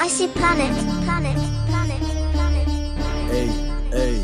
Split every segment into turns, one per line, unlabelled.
I see planet.
Hey,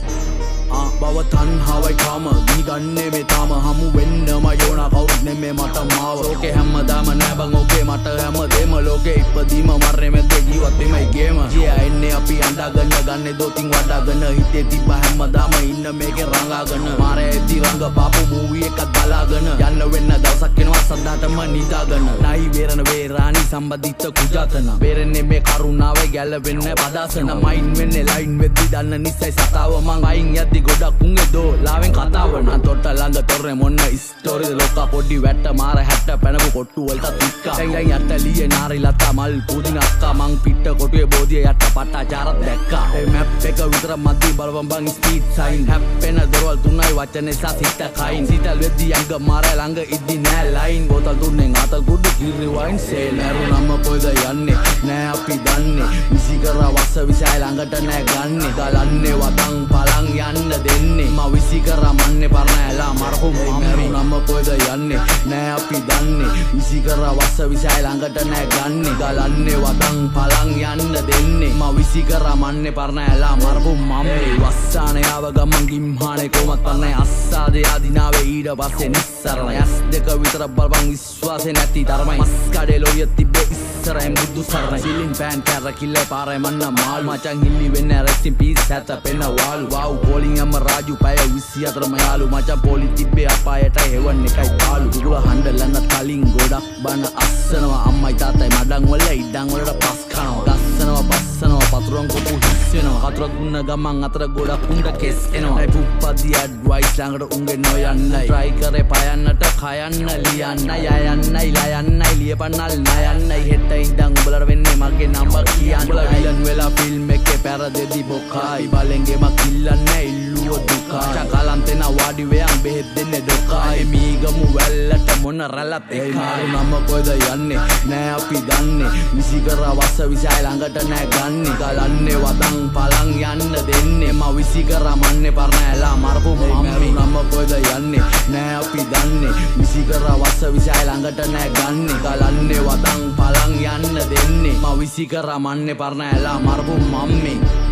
බව තන්හාවයි කාම ගිනි ගන්නේ මේ තාම හමු වෙන්නම යෝනා කවුරුත් නෙමේ මට මාව ලෝකේ හැමදාම නෑ බං ඕකේ මට හැමදේම ලෝකේ ඉපදීම මරණය මැද්දේ ජීවත් වෙමයි ගේම ජීයා එන්නේ අපි අඬාගෙන ගන්නේ දොතින් වඩාගෙන හිතේ තිබ්බ හැමදාම ඉන්න මේකේ රඟාගෙන මාරේ ඇති රංග පාපු මූවි එකක් බලාගෙන යන්න වෙන්න දවසක් එනවා සද්දාටම නිදාගෙන නයි වේරන වේරානි සම්බන්ධිත කුජාතන වේරන්නේ මේ කරුණාවේ ගැලවෙන්න පදාසන මයින් වෙන්නේ ලයින් වෙද්දි දන්න නිසයි සතාව මං අයින් යද්දි ගොඩක් උන්ගේ දෝ ලාවෙන් කතාව නම් තොට ළඟ තොරේ මොන්න ස්ටෝරිද ලෝකා පොඩි වැට්ට මාර හැට්ට පැනපු කොට්ටු වලට තික්කා දැන් යට ලියේ නාරි ලතා මල් පූදින අක්කා මං පිට කොටුවේ බෝධිය යට පටාචාරත් දැක්කා ඒ මැප් එක විතර මැදි බලපන් බං ස්පීඩ් සයින් හැප්පෙන දොරවල් තුනයි වචනේ සසිත කයින් සිතල් වෙද්දි යංග මාර ළඟ ඉද්දි නෑ ලයින් බෝතල් තුනෙන් ආතල් කුඩු කිරි වයින් සේල් නරුනම කොයිද යන්නේ නෑ අපි දන්නේ විසි කරා වස්ස විසයි ළඟට නෑ ගන්නේ ගලන්නේ වතන් පලන් යන්න දෙන්නේ මා විසි කරා මන්නේ පරණ ඇලා මරපු මරුනම කොයිද යන්නේ නෑ අපි දන්නේ විසි කරා වස්ස විසයි ළඟට නෑ ගන්නේ ගලන්නේ වතන් පලන් යන්න දෙන්නේ මා විසි කරා මන්නේ පරණ ඇලා මරපු මම්මේ වස්සානේ ආව ගමන් ගිම්හානේ කොමත් පන්නේ අස්සාදේ ආදිනාවේ ඊට පස්සේ නිස්සරණ යස් දෙක විතර බලපන් විශ්වාසේ නැති ධර්මයි මස් කඩේ ලොරිය තිබ්බේ ඉස්සරහින් බුදු සරණයි සිලින් පෑන් කැර කිල්ලේ පාරේ මන්න මාල් මචං හිල්ලි වෙන්නේ රෙස්ට් ඉන් පීස් හැත පෙන්න වාල් වව් පෝලිං යම රාජු පැය 24 ම යාළු මචං පොලි තිබ්බේ අපායට හෙවන් එකයි පාළු දුගුල හඬලන්න කලින් ගොඩක් බන අස්සනවා අම්මයි තාත්තයි මඩන් වල ඉඩම් වලට පස් කනවා ගස්සනවා පස්සනවා පතුරන් කොපු හිස් වෙනවා කතුර දුන්න ගමන් අතර ගොඩක් උණ්ඩ කෙස් එනවා ඒ පුප්පදි ඇඩ්වයිස් ළඟට උන්ගේ නොයන්නයි try කරේ පයන්නට කයන්න ලියන්නයි යයන්නයි ලයන්නයි ලියපන්නල් නයන්නයි හෙට ඉඳන් උඹලට වෙන්නේ මගේ නම්බර් කියන්න උඹලා විලන් වෙලා ෆිල්ම් එකේ පැරදෙදි බොකයි බලෙන්ගේ මක් ඉල්ලන්නේ ඉල්ලුව දුකයි චකලන්තෙන වාඩි වෙයන් බෙහෙත් දෙන්නේ ඩොකයි මීගමු වැල්ලට මොන රැළත් එකයි නම කොයිද යන්නේ නෑ අපි දන්නේ විසි කරා වස්ස විසයි ළඟට නෑ ගන්නේ ගලන්නේ වදන් පලන් යන්න දෙන්නේ මා විසි කරා මන්නේ පරණ ඇලා මරපු මම්මි නම කොයිද යන්නේ නෑ අපි දන්නේ විසි කරා වස්ස විසයි ළඟට නෑ ගන්නේ ගලන්නේ වදන් පලන් යන්න දෙන්නේ මා විසි කරා මන්නේ පරණ ඇලා මරපු මම්මි